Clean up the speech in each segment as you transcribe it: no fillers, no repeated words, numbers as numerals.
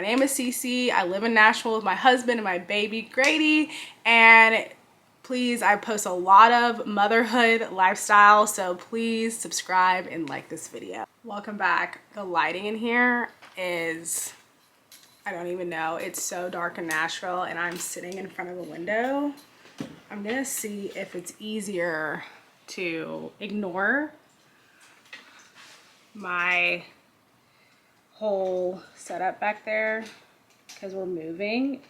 name is Cece. I live in Nashville with my husband and my baby Grady, and please, I post a lot of motherhood lifestyle, so please subscribe and like this video. Welcome back. The lighting in here is, I don't even know. It's so dark in Nashville, and I'm sitting in front of a window. I'm gonna see if it's easier to ignore my whole setup back there because we're moving.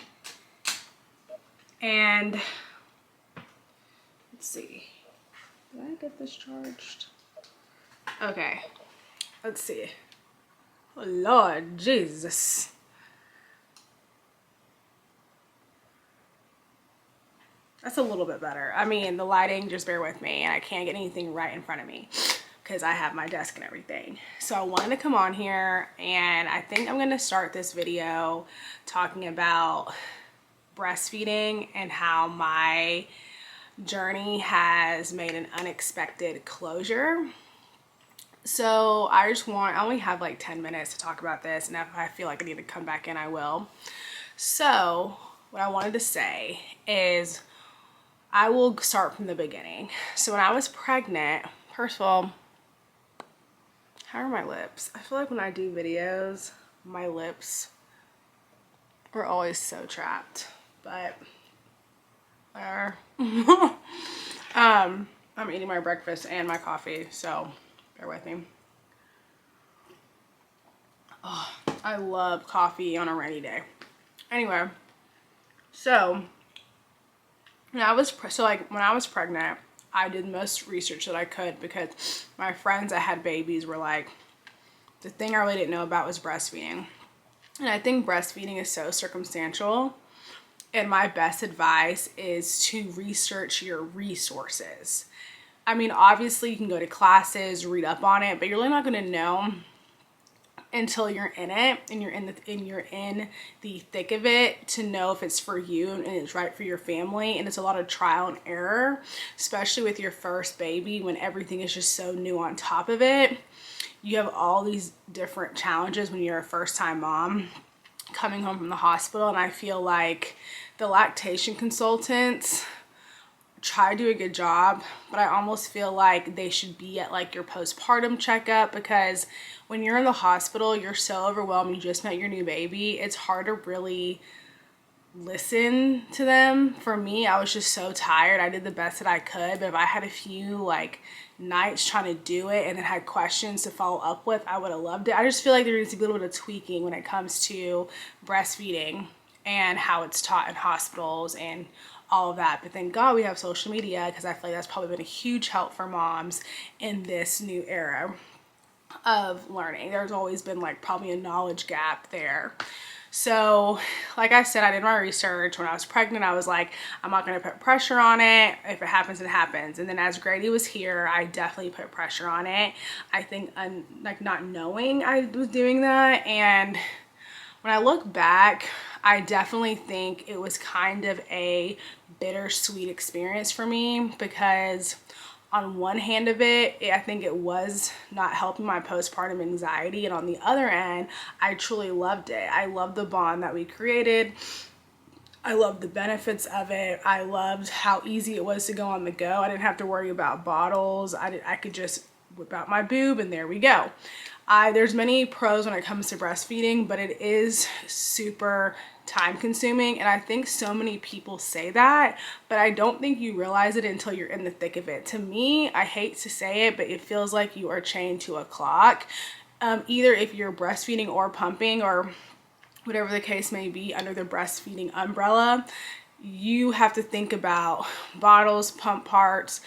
And let's see, did I get this charged? Okay, let's see. Oh Lord Jesus. That's a little bit better. I mean, the lighting, just bear with me, and I can't get anything right in front of me because I have my desk and everything. So I wanted to come on here, and I think I'm gonna start this video talking about breastfeeding and how my journey has made an unexpected closure. So I only have like 10 minutes to talk about this, and if I feel like I need to come back in, I will. So what I wanted to say is I will start from the beginning. So when I was pregnant, first of all, how are my lips? I feel like when I do videos, my lips are always so trapped, but whatever. I'm eating my breakfast and my coffee, so bear with me. Oh, I love coffee on a rainy day. Anyway, so when I was pregnant, I did the most research that I could because my friends that had babies were like, the thing I really didn't know about was breastfeeding. And I think breastfeeding is so circumstantial. And my best advice is to research your resources. I mean, obviously you can go to classes, read up on it, but you're really not going to know until you're in it and you're in the thick of it to know if it's for you and it's right for your family. And it's a lot of trial and error, especially with your first baby when everything is just so new on top of it. You have all these different challenges when you're a first-time mom coming home from the hospital, and I feel like the lactation consultants try to do a good job, but I almost feel like they should be at like your postpartum checkup, because when you're in the hospital, you're so overwhelmed. You just met your new baby. It's hard to really listen to them. For me, I was just so tired. I did the best that I could, but if I had a few like nights trying to do it and then had questions to follow up with, I would have loved it. I just feel like there needs to be a little bit of tweaking when it comes to breastfeeding and how it's taught in hospitals and all of that. But thank God we have social media, because I feel like that's probably been a huge help for moms in this new era of learning. There's always been like probably a knowledge gap there. So like I said, I did my research. When I was pregnant, I was like, I'm not going to put pressure on it. If it happens, it happens. And then as Grady was here, I definitely put pressure on it. I think like not knowing I was doing that. And when I look back, I definitely think it was kind of a bittersweet experience for me, because on one hand of it, I think it was not helping my postpartum anxiety. And on the other end, I truly loved it. I loved the bond that we created. I loved the benefits of it. I loved how easy it was to go on the go. I didn't have to worry about bottles. I could just whip out my boob and there we go. There's many pros when it comes to breastfeeding, but it is super time consuming, and I think so many people say that, but I don't think you realize it until you're in the thick of it. To me, I hate to say it, but it feels like you are chained to a clock. Either if you're breastfeeding or pumping or whatever the case may be under the breastfeeding umbrella, you have to think about bottles, pump parts,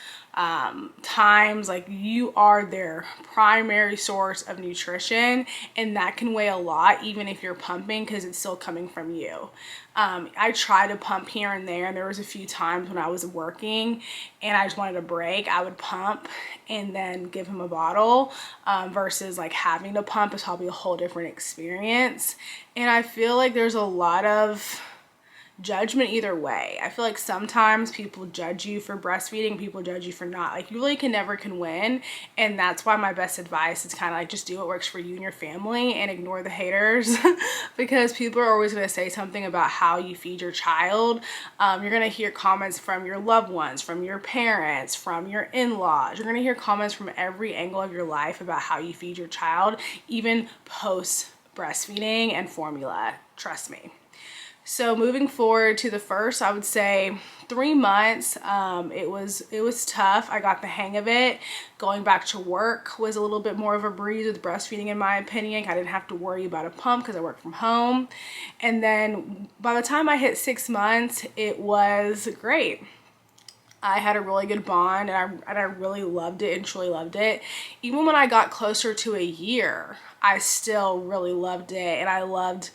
times. Like, you are their primary source of nutrition, and that can weigh a lot even if you're pumping, because it's still coming from you. I try to pump here and there, and there was a few times when I was working and I just wanted a break, I would pump and then give him a bottle, versus like having to pump is probably a whole different experience. And I feel like there's a lot of judgment either way. I feel like sometimes people judge you for breastfeeding, people judge you for not. Like, you really can win. And that's why my best advice is kind of like, just do what works for you and your family and ignore the haters because people are always going to say something about how you feed your child. You're going to hear comments from your loved ones, from your parents, from your in-laws. You're going to hear comments from every angle of your life about how you feed your child, even post breastfeeding and formula. Trust me. So moving forward to the first, I would say 3 months, it was tough. I got the hang of it. Going back to work was a little bit more of a breeze with breastfeeding, in my opinion. I didn't have to worry about a pump because I work from home. And then by the time I hit 6 months, it was great. I had a really good bond, and I really loved it and truly loved it. Even when I got closer to a year, I still really loved it, and I loved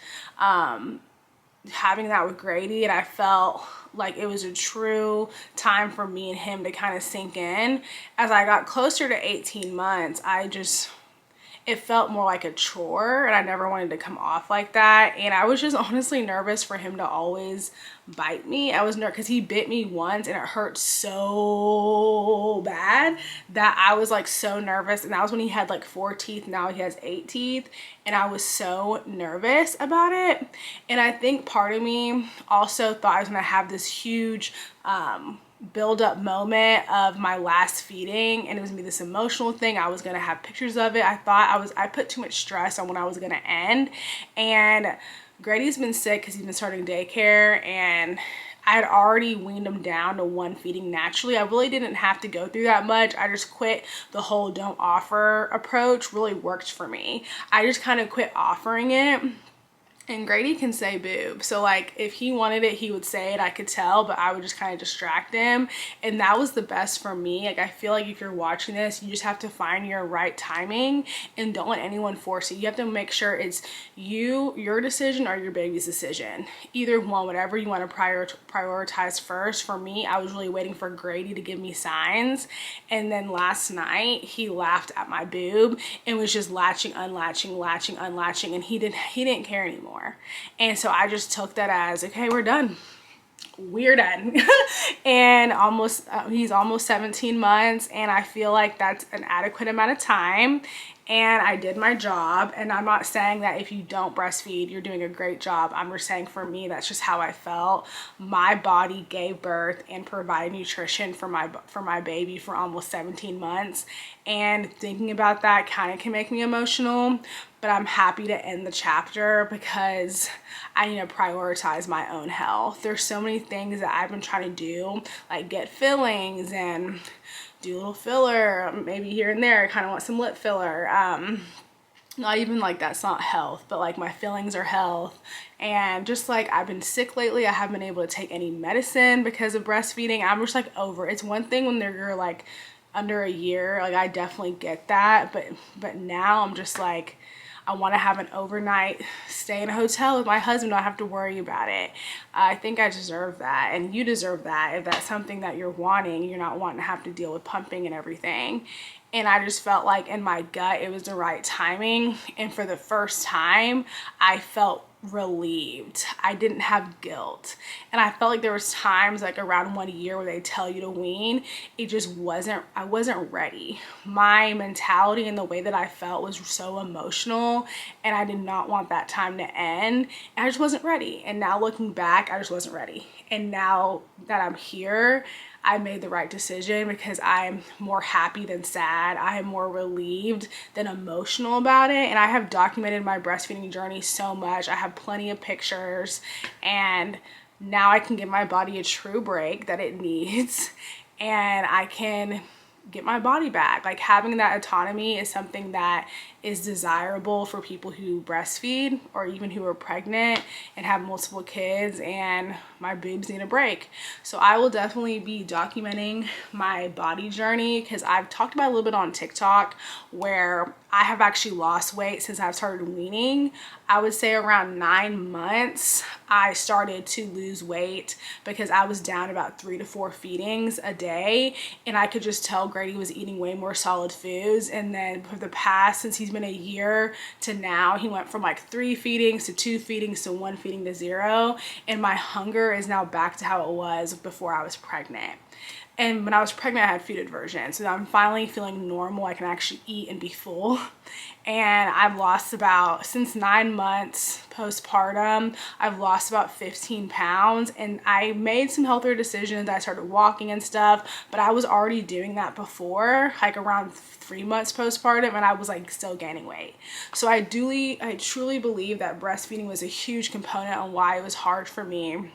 having that with Grady, and I felt like it was a true time for me and him to kind of sink in. As I got closer to 18 months, it felt more like a chore, and I never wanted to come off like that. And I was just honestly nervous for him to always bite me. I was nervous because he bit me once and it hurt so bad that I was like so nervous. And that was when he had like 4 teeth. Now he has 8 teeth. And I was so nervous about it. And I think part of me also thought I was gonna have this huge build up moment of my last feeding, and it was gonna be this emotional thing. I was gonna have pictures of it. I put too much stress on when I was gonna end. And Grady's been sick because he's been starting daycare, and I had already weaned him down to 1 feeding naturally. I really didn't have to go through that much. I just quit the whole don't offer approach. Really worked for me. I just kind of quit offering it. And Grady can say boob. So like if he wanted it, he would say it, I could tell, but I would just kind of distract him. And that was the best for me. Like I feel like if you're watching this, you just have to find your right timing and don't let anyone force it. You have to make sure it's your decision or your baby's decision. Either one, whatever you want to prioritize first. For me, I was really waiting for Grady to give me signs. And then last night he laughed at my boob and was just latching, unlatching, latching, unlatching, and he didn't care anymore. And so I just took that as, okay, we're done. We're done. And he's almost 17 months, and I feel like that's an adequate amount of time. And I did my job. And I'm not saying that if you don't breastfeed, you're doing a great job. I'm just saying for me, that's just how I felt. My body gave birth and provided nutrition for my baby for almost 17 months. And thinking about that kind of can make me emotional. But I'm happy to end the chapter because I need to prioritize my own health. There's so many things that I've been trying to do, like get fillings and do a little filler, maybe here and there. I kind of want some lip filler. Not even like that's not health, but like my fillings are health. And just like I've been sick lately, I haven't been able to take any medicine because of breastfeeding. I'm just like over it. It's one thing when they're like under a year, like I definitely get that, but now I'm just like, I want to have an overnight stay in a hotel with my husband. Not have to worry about it. I think I deserve that, and you deserve that. If that's something that you're wanting, you're not wanting to have to deal with pumping and everything. And I just felt like in my gut, it was the right timing. And for the first time, I felt relieved. I didn't have guilt. And I felt like there was times like around 1 year where they tell you to wean. I wasn't ready. My mentality and the way that I felt was so emotional, and I did not want that time to end. And I just wasn't ready. And now looking back, I just wasn't ready. And now that I'm here, I made the right decision because I'm more happy than sad. I am more relieved than emotional about it. And I have documented my breastfeeding journey so much. I have plenty of pictures, and now I can give my body a true break that it needs, and I can get my body back. Like having that autonomy is something that is desirable for people who breastfeed or even who are pregnant and have multiple kids, and my boobs need a break. So I will definitely be documenting my body journey because I've talked about a little bit on TikTok where I have actually lost weight since I've started weaning. I would say around 9 months, I started to lose weight because I was down about 3 to 4 feedings a day, and I could just tell Grady was eating way more solid foods. And then for the past, since he's been a year to now, he went from like 3 feedings to 2 feedings to 1 feeding to 0, and my hunger hunger is now back to how it was before I was pregnant. And when I was pregnant, I had food aversion. So I'm finally feeling normal. I can actually eat and be full. And I've lost about, since 9 months postpartum, I've lost about 15 pounds. And I made some healthier decisions. I started walking and stuff, but I was already doing that before, like around 3 months postpartum, and I was like still gaining weight. So I truly believe that breastfeeding was a huge component on why it was hard for me,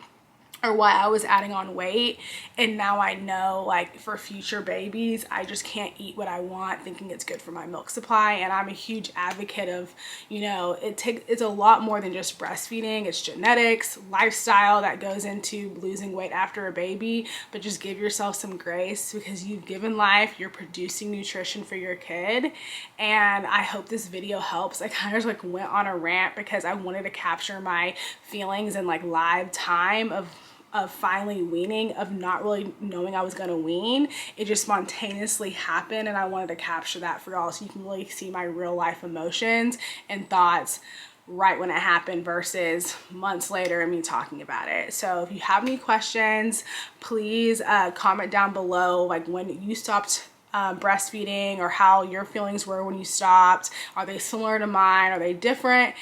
or why I was adding on weight. And now I know, like, for future babies, I just can't eat what I want thinking it's good for my milk supply. And I'm a huge advocate of, you know, it's a lot more than just breastfeeding. It's genetics, lifestyle that goes into losing weight after a baby. But just give yourself some grace, because you've given life, you're producing nutrition for your kid. And I hope this video helps. I kind of just like went on a rant because I wanted to capture my feelings in like live time of finally weaning, of not really knowing I was gonna wean. It just spontaneously happened, and I wanted to capture that for y'all so you can really see my real life emotions and thoughts right when it happened versus months later and me talking about it. So if you have any questions, please comment down below, like when you stopped breastfeeding, or how your feelings were when you stopped. Are they similar to mine? Are they different?